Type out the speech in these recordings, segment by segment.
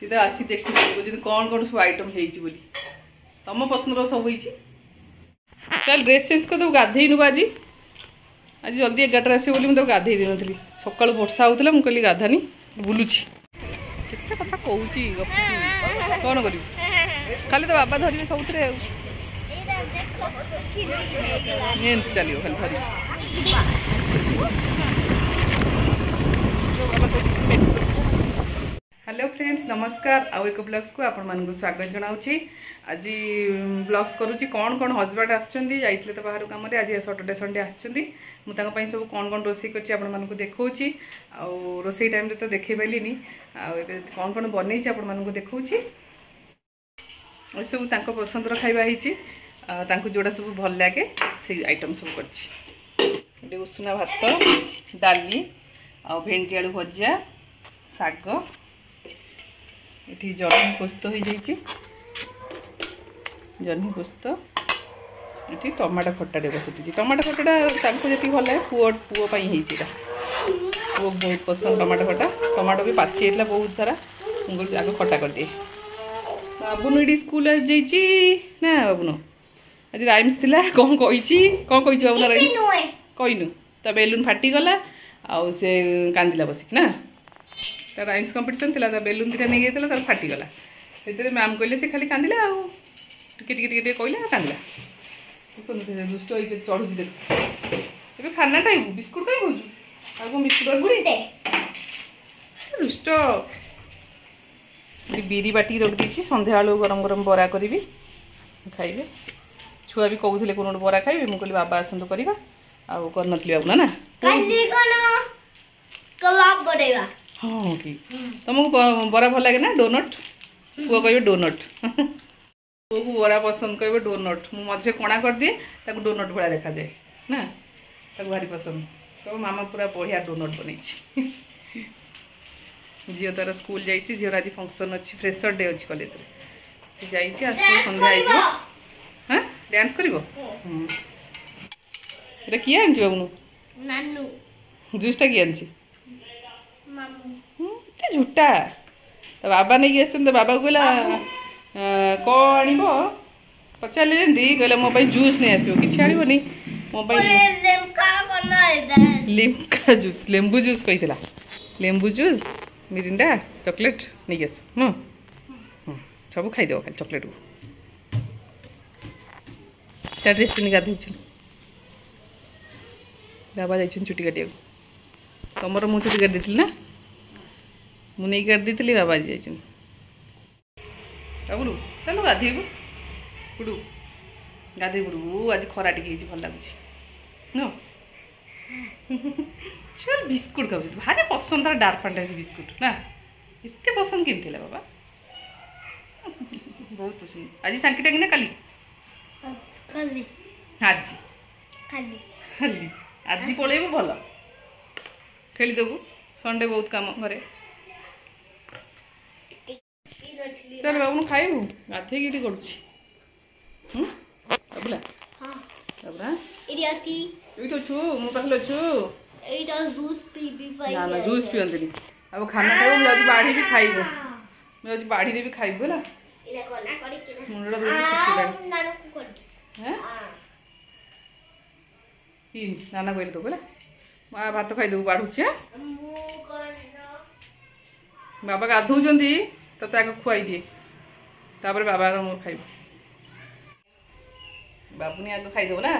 सीधा आसी देखुची कौन कौन सब आइटम हो तुम पसंद सब हो। चल ड्रेस चेंज कर दो गाधे नु आज आज जल्दी 11 आस मुझे गाधे दी नी सका वर्षा होता मुझे कहली गाधानी बुलूची केते कथा कहूची कौन कर खाली तो बाबा धरवे सब चलो खाली धर हेलो फ्रेंड्स नमस्कार आउ एक ब्लॉग्स को आपण मानक स्वागत जनाऊँगी। आज ब्लॉग्स करुँची कौन कौन हजबैंड आसते जाइए तो बाहर कम आज सैटरडे संडे आसुँच सब कौन कौन रोसे कर देखा रोसे टाइम तो देखे पारे कौन कौन बनई आपको देखा सब पसंद खाଇବା जोड़ा सब भल लगे से आइटम सब कर उसुना भात डाली आ भेंडी आलू भजा शाग ये जह्नी पोस्त हो जाइए जह्नी पोस्त ये टमाटो खटाटे बसती टमाटो खटाटा जी भल लगे पुओ पुओपाई पुओ बहुत पसंद टमाटो खटा टमाटो भी पाची बहुत सारा आगे खटा कर दिए। बाबुन ये स्कूल जाइए ना बाबुन आज राइम्स थिला कौन कही बाबुन राइम्स कहनु तो बेलून फाटीगला आउ से कांदिला बसिक ना राइम्स कंपटीशन थिला तो बेलून दुटा नहीं गई तर फाटीगला से मैम कहले से खाली कांदिला आउ टिके कहला कांदिला दुष्ट होइके चढ़ुची देख ए खाना खाइबू बिस्कुट कहीं खोजु आ को बिस्कुट दुष्ट बिरी बाटी रख दी संध्या गरम गरम बरा करी खाइबे छुआ भी कहते कौन गोटे बरा खाइबे मुझे बाबा आसतु करवा आउ कर बाबू ना हाँ कि तुमको बरा भल लगे ना डोनट पुआ कहे डोनट पुआ को बरा पसंद कहे डोनट मु मझे कणा कर दिए ताको डोनट भाया देखा दे ना ताको भारी पसंद सब मामा पूरा बढ़िया डोनट बन झील तार स्कूल जाइए झील आज फंक्शन अच्छी फ्रेशर डे अच्छी कॉलेज से जाइए संध्या हाँ डांस कर किए आनी बाबू जूसटा किए आनी झूठा तो बाबा नहीं आस बाबा कहला कौन आण पचारे जमी कहला मो जूस नहीं आसो कि आनी मो लिम्का जूस लेंबू जूस कही लेंबू जूस मिरिंडा चॉकलेट नहीं आस सब खाईदेव खाली चॉकलेट को चार ड्रेस पिंधि गाधे बाबा जाइए चुटी काटिया तुम मु चुटी काट दी ना मुझे काट दी बाबा आज जाइए बाबू चलो गाधेबू बुड़ू गाधे बुड़ू आज खरा टी भल लगुच न चल बिस्कुट खाऊ भारी पसंद तार डार्क फैंटासी बिस्कुट ना एत पसंद केमती बाबा बहुत पसंद आज सांकीटा कि ना काली आज खाली आज पलैबू भल खेलीदेबू संडे बहुत कम घरे चल बाबू खाइबू गाधे ये करुच्छी बाबुला बाबुला ये तो छु मो पाखले छु ना ना जूस पियंतनी अब खाना खाइबू आज बाढ़ी भी खाइबू मैं आज बाढ़ी देवी खाइबू है मुंडा नाना कहले तो बोला माँ भात खाईदेबू बाढ़ुची बाबा गाधौं तो खुआई दिए तापर बाबा मोर खाइब बाबू आग खाईदेव ना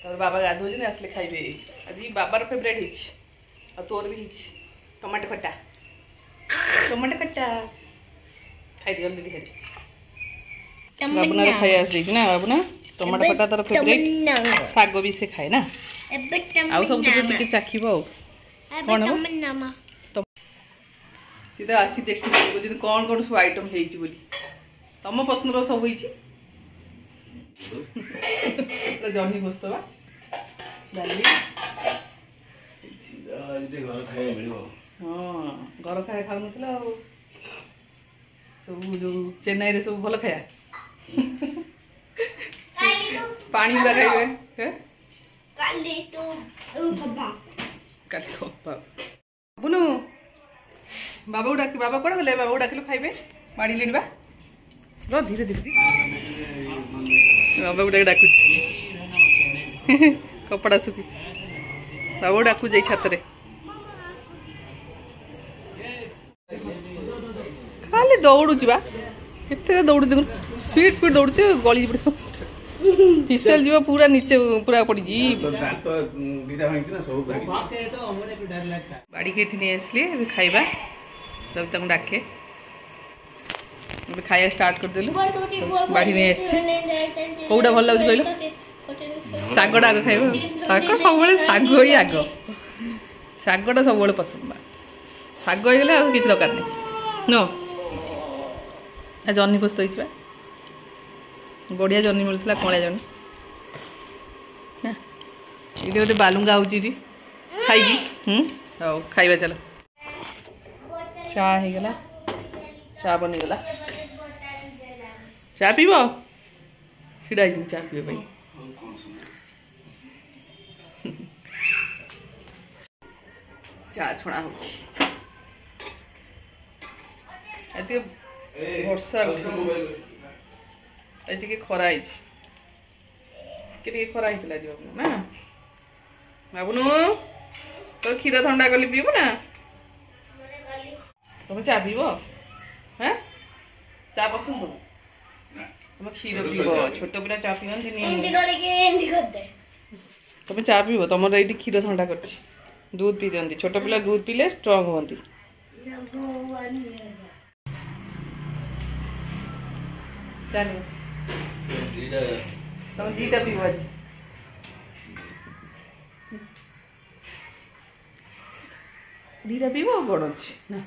तापर बाबा गाधौं आसले खाइबे आज बाबार फेवरेट हो तोर भी टमाटो खट्टा खाई जल्दी खाई बाबूना खाई आस ना बाबूना टमाटो खट्टा तार फेवरेट शाग भी से खाए ना आउ सब टे चाखब कौन सीधा आसी देखुची कौन कौन सब आइटम हो तुम पसंद सब हो जह्नी पोस्त डाली हाँ घर खाया खाऊ ना सब जो चेन्नई रे सब भल खाया पानी गुड़ा खाइबे काली खपा बुनु बाबा डाक बाबा कौन गले बाबा डाकिलु खाइबे बाड़ी लेनिबा रो धीरे धीरे बाबा डाक डाकु कपड़ा सुखी बाबा डाकु जाई छात रे खाली दौड़ू बा केते दौड़ू देख स्पीड स्पीड दौड़ू गली पड़ फिसल जीव पूरा नीचे पूरा पड़ी जी बाड़ी के नहीं आसली खाइबा तब तक डाके खाया स्टार्ट कर देलु बाड़ी नहीं आसছে कोउडा भल लागु कहलो सागडा आग खाइबो ताको सब बेले साग ही आग सागडा सब बेले पसंद साग हो गले आ किछ दरकार नहीं नो आ जन्नी पोस्त होइछबा बढ़िया जन्नी मिलता कणा जन्नी ना ये गोटे बालुंगा हो खाई हाँ खाइबा चलो चा हो गला चा बनीगला चा पीब सीढ़ा चा पीब चा छुणा हो वर्षा टे खरा खरा होता जी बाबू ना बाबुनु तो क्षीर थंडा कली पीबू ना तुम चा पीब हाँ चा पसंद तुम क्षीर पीब छोट पिला चा पीबी तुम चा पीब तुम ये क्षीर थंडा कर दूध पी दिखती छोट पिला दूध पीले स्ट्रंग होती तुम दीटा पीब आज दीटा पीब बड़ अच्छी ना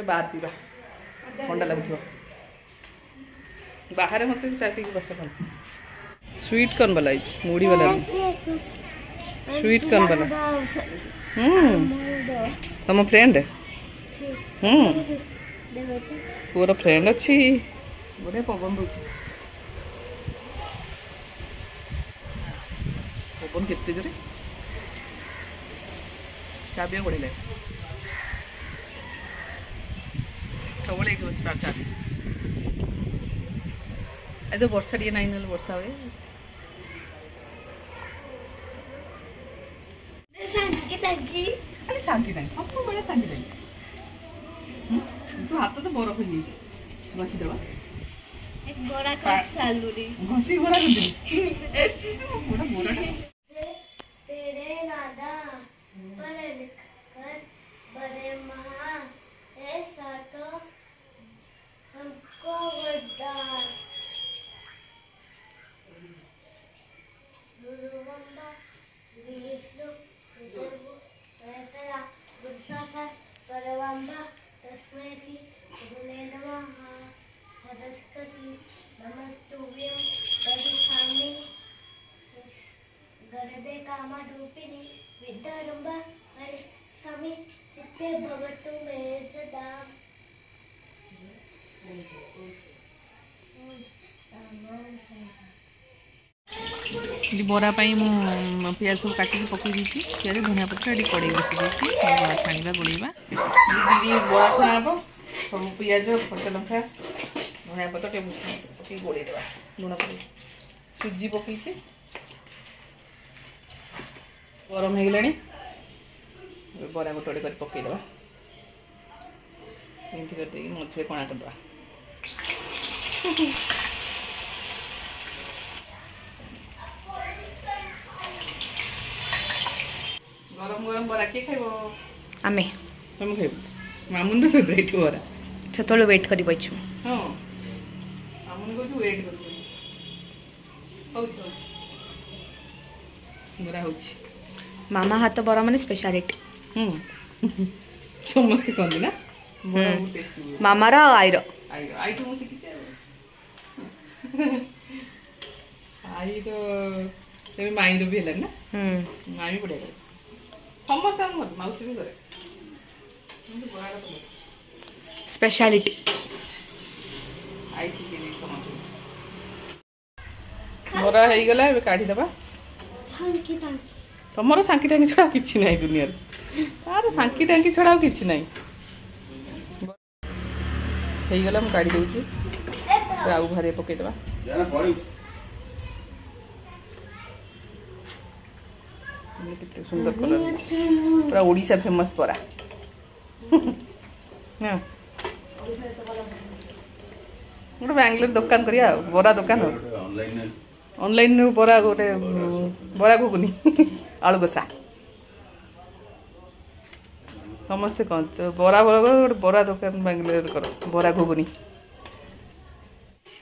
बाहर पीवा ठंडा लगुव बाहर मत चा पी बस स्वीट कॉर्न वाला मुड़ी वाला स्वीट कॉर्न वाला तुम फ्रेंड पूरा फ्रेंड अच्छी बढ़िया पवन दौर पवन केते जोरे चा भी बढ़िया लगे सब बस चा पी तो वर्षा टे ना ना वर्षा हुए खाली सांगी ना सब बड़े सांगी ना तू हाथ तो बरफ हो घसी देवा घसी गोरा कर तेरे नादा पर लिखकर बड़े महा ऐसा तो हमको वरदान गुरुवंबा विष्णु देवो वैसला गुरुसासा परवंबा तस्मै श्री गुरुने नमः सरस्वती नमस्तुभ्यं तदिखामि गरदे कामरूपिणी विद्यारंभ हरे स्वामी सिद्धे भवतु मे सदा बरा पियाज सब काटिक पकई दी पियाज धनिया पत्र ये कड़े बसी दी छाणा गोलैवा बरा छणा हम सब पियाज कच्चा लंका धनिया पत्र पकई गोल देवा लुण पक सुजी पकई गरम हो गला बरा गोटे गोटे कर पकईदेवा एमती करदे मझे कणा करदे गरम गरम बरा किए खाइब आमे तुम खाइब मामुन फेवरेट बरा से वेट करी बैठू हाँ मामुन को वेट कर बरा हो मामा हाथ बरा माने स्पेशलिटी समस्त कहते ना मामार आईर आई तो मुझे आई तो माई भी है ना माई भी बढ़िया समस्त मौसी भी करे स्पेशलिटी बरा हो गला काढ़ी दबा तुमर सांकी टांकी छड़ा किसी ना दुनिया तार सांकी टांकी छड़ा किसी ना गला मुझे काढ़ी दूसरी आउ भारे पकईदे कितने सुंदर कलर पूरा ओडिशा फेमस बरा गोटे बांग्लोर दुकान करिया बरा दुकान ऑनलाइन बरा गोटे बरा घुगुनी आलू कषा समस्ते कहते बरा बरा गोटे बरा दुकान बांग्लोर कर बरा घुगुनी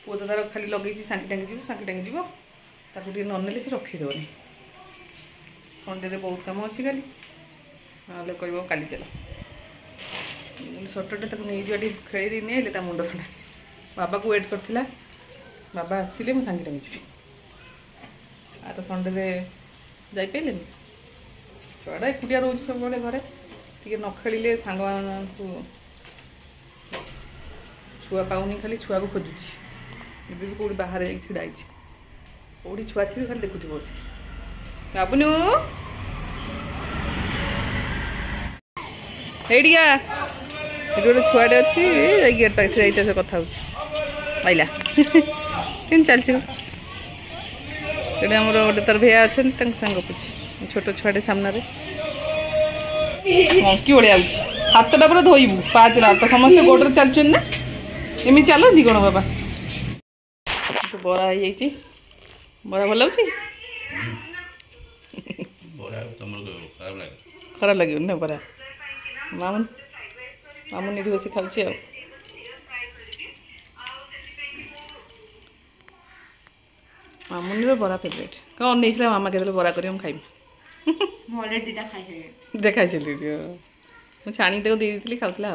पुओ तो तार खाली लगे सांकी टांगी जीव ताको टे ननेले से रखीदेवनी संडे बहुत कम अच्छी खाली ना कह काली चल सटरडे तक नहीं जाए खेल नहीं मुंड थंडा बाबा को वेट करथिला बाबा आसिले मु सांगे टांगी जी आ तो संडे जाई पेले छुआटा एकुटिया रोज सब घरे टे न खेलिले सांग छुआ पाऊनी खाली छुआ को खोजुची भी कौट बाहर छिड़ा कौटी छुआ थी खाली देखुची बस बाबुनु एडिया गोटे छुआटे अच्छी गेट पाखे छुआ से कथा आइला तीन चलती आम गोटे तार भैया अच्छा सांग गपुची छोट छुआटे सामने मंकी भाई आउच हाथटा पूरा धोबू पाँच हाथ समस्त गोटे चलुन ना एमि चलती कौन बाबा बरा हो बरा भल लगे खराब लगे ना बरा मामून मामून ये बस खाऊँ मामून बरा फेवरेट कौन नहीं मामा के बरा कर खाइबी खाई चली मुझे छाणी दे दी खाऊला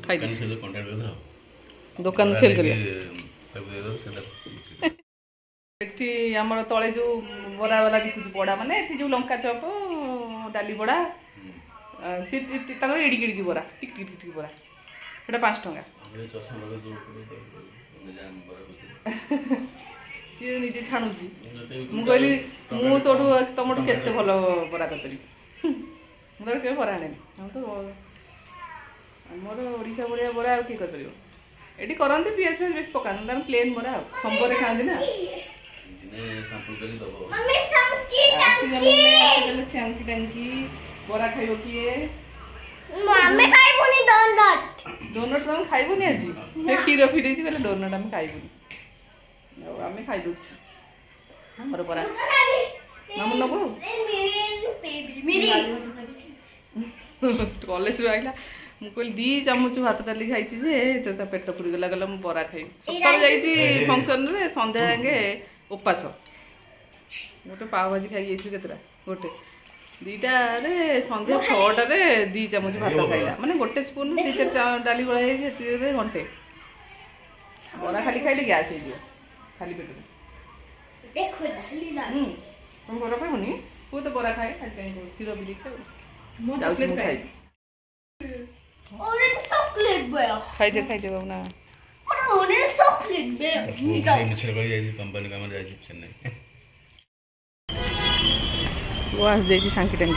खाई दुकान सेल कर आमर तले जो बरा वाला बिकुच बड़ा माने जो लंका चप डाली बड़ा सी एड़ी एड़ी बरा टिक टिक टिक बरा सेटा 5 टंका सी निजे छाणुची मुझे मुझू तुम के भल बरा करी मुझे के बरा आने तो आमर ओडिशा भाया बरा किए कर ये करते पिज फिज बेस पका प्लेन बरा संबर खाते ना सांकी टांकी बरा खाइब किए डोनट तुम खाइबनी आज क्षीर पी दे डोनट आम खाइबनी आम खाई आमर बरा मामू नबू कॉलेज आइला मुझे दी चामच भात डाली खाई पेट पुरी गला गला बरा खाई सका फंक्शन रे संध्या जाए उपास गोटे पाव भाजी खाई के गोटे दीटा संध्या 6टारे 2 चामच भात खाइला माने गोटे स्पून 2 डाली गोला घंटे बरा खाली खाइले गैस हो खाली पेट तुम बरा खाइबनी पु तो बरा खाए क्षीर भी देखा खाई खाई दे बाबू ना कंपनी काम चेन्नई वो आस जाइए सांकी टांगी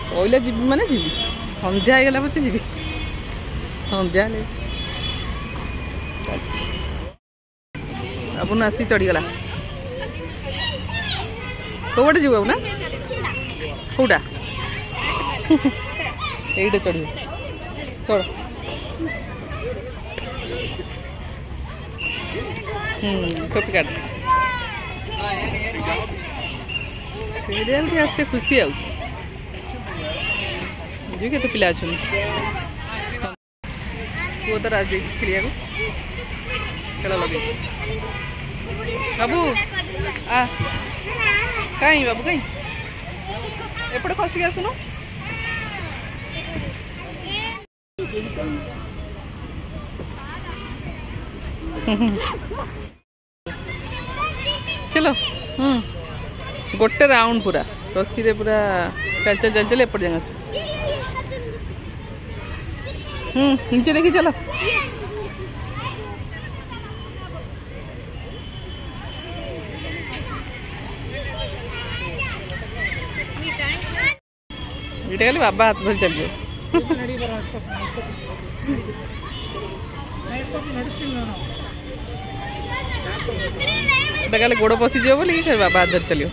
कहला जी माने जी सन्ध्या होगा मत जी सन्ध्या बाबू ना आसिक चढ़ीगला कौटे जी बाबू ना कौटा ये चढ़ चढ़ टोपी काट आसे खुशी आउ के पिला अच्छा पुओ तो आज खेलिया खेल लगे बाबू आ कहीं बाबू कहीं एपटे खसिक आसुन चलो गोटे राउंड पूरा रस्सी रे पूरा चल चल चल चल एपटे जगह नीचे देखी चलो ଗଲେ ବାବା ହାତ ଧରି ଚାଲିବ ଗଲେ ଗୋଡ଼ ପଶିଯିବ ବୋଲି ବାବା ହାତ ଧରି ଚାଲିବ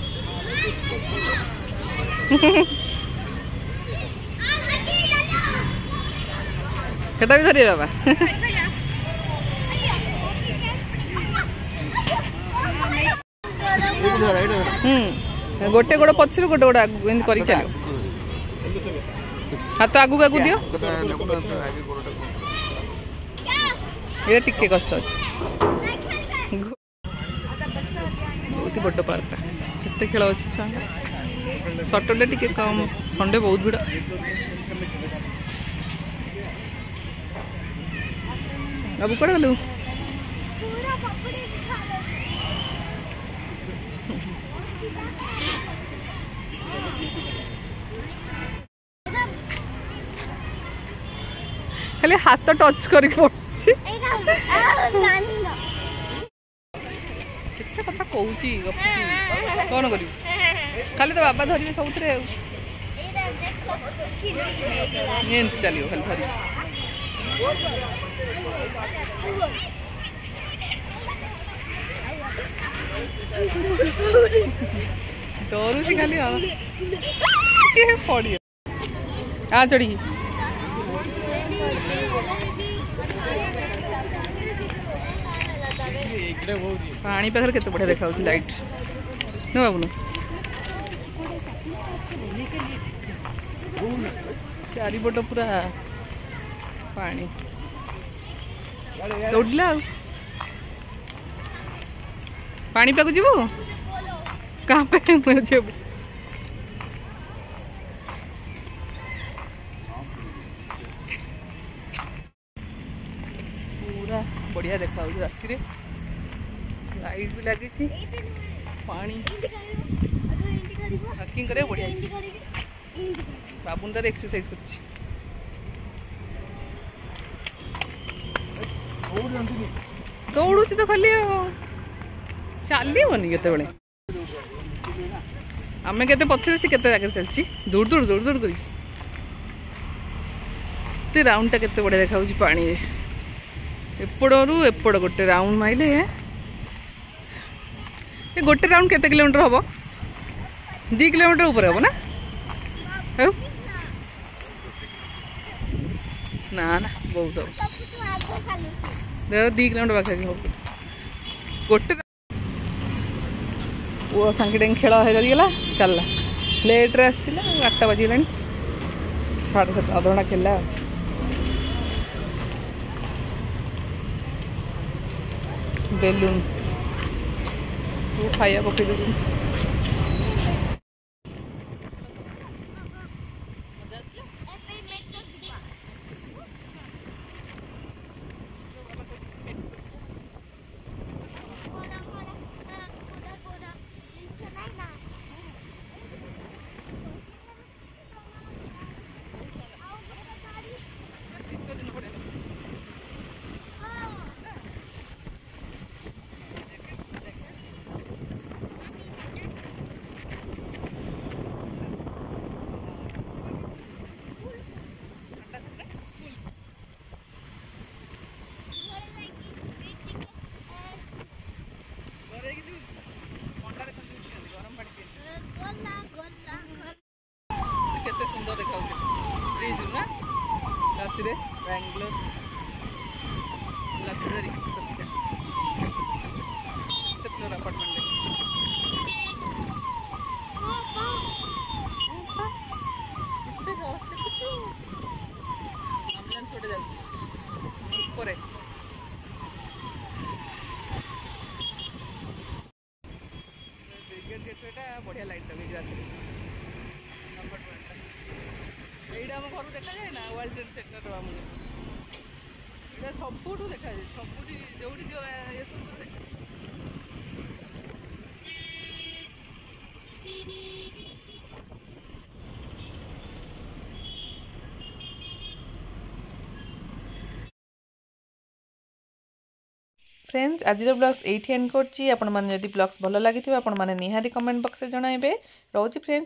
ସେଟା ବି ଧରିବେ ବାବା गोटे गोड़ पछर गोटे गोड़ आगू एमती कर चलो हाथ आगू आगू दियो ये टिके कष्ट बहुत बड़ पार्क केते खेल अच्छी छुआ सटरडे टिके कम संडे बहुत भिड़ बाबू कड़े गलु खाली हाथ टच कर केते कथा कहूची कौन कर खाली तो बाबा धरवे सब चलो खाली धर डरुची खाली पड़ी आ चढ़ी पानी पाखे केते बढ़िया देखा लाइट न बाबू चारिपट पूरा पानी दौड़ला पानी पाक जीवु कहाँ पे पूरा बढ़िया देखा राति लाइट भी लगी पानी हाकिंग करे बढ़िया बाबुन तार एक्सरसाइज कर दौड़ू तो खाली चलनी केत आम के पचर सी के चलती दूर दूर दूर दूर कर राउंड टा केते बढ़िया देखा पानी एपड़ू एपड़ गोटे राउंड माइले गोटे राउंड केते किलोमीटर हम 2 किलोमीटर ऊपर हम ना ना ना बहुत 2 किलोमीटर पाखे हम गोटे पुओ सांगे खेल होगला चलला लेट्रे आसला 8टा बजगला 7:30 अधघंटा खेलला बेलून खाया पकड़ सुंदर देखा ब्रिज ना राति बैंगलोर लग्जरी फ्लोर अपार्टमेंट आम्बुलांस छोटे जाऊपर ब्रिगेड गेटवेटा बढ़िया लाइट लगे रात এইটা আমার ঘর দেখা যায় না ওয়ার্ল্ড ট্রেড সেন্টার এটা সবুঠু দেখা যায় সবুঠি যেউঠি যে फ्रेंड्स आज ब्लॉग्स एठी एंड करछि आपण माने यदि ब्लॉग्स भलो लागिथिबा आपण माने निहाती कमेंट बॉक्स में जणाइबे रोची फ्रेंड्स।